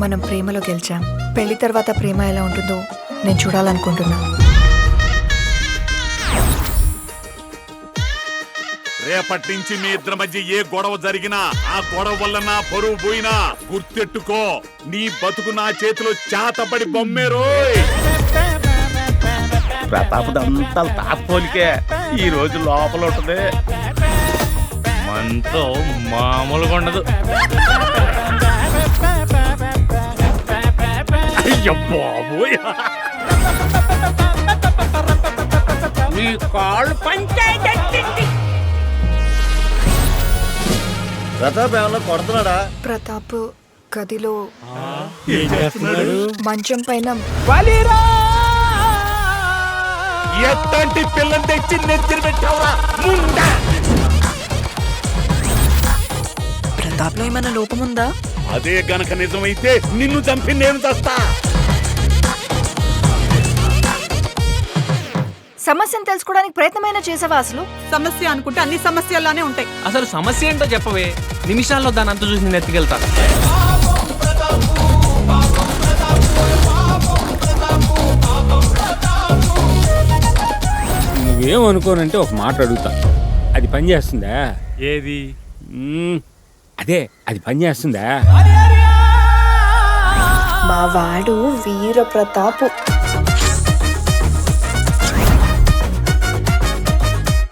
మనం ప్రేమలో గెలిచాం. పెళ్లి తర్వాత ప్రేమ ఎలా ఉంటుందో నేను చూడాలనుకుంటున్నా. రేపటి నుంచి మీ ఇద్దరి మధ్య ఏ గొడవ జరిగినా ఆ గొడవ వల్ల నా పరువు పోయినా గుర్తెట్టుకో, నీ బతుకు నా చేతిలో చేతబడి బొమ్మేరో. ప్రతాపదంతా తాత్పోలికే ఈ రోజు లోపల ఉంటుంది. మనతో మామూలుగా ఉండదు. అయ్య బాబోయ్, నీ కాళ్ళు పంచాయతీ. ప్రతాప్ ఏమన్నా కొడుతున్నాడా? ప్రతాప్ గదిలో ఏం చేస్తున్నాడు? మంచం పైన ఎత్తంటి పిల్లని తెచ్చి నెత్తిన పెట్టావురా ముండా. ప్రతాప్లో ఏమైనా లోపం ఉందా? అదే గనక నిజమైతే నిన్ను చంపి నేను చస్తా. సమస్యను తెలుసుకోవడానికి ప్రయత్నమైనా చేసావా? అసలు సమస్య అనుకుంటే అన్ని సమస్యల్లానే ఉంటాయి. అసలు సమస్య ఏంటో చెప్పవే, నిమిషాల్లో దాని అంత చూసి నేను ఎత్తుకెళ్తా. నువ్వేమనుకోనంటే ఒక మాట అడుగుతా, అది పని చేస్తుందా? ఏది? అదే అది పని చేస్తుందా? మా వాడు వీర ప్రతాపు.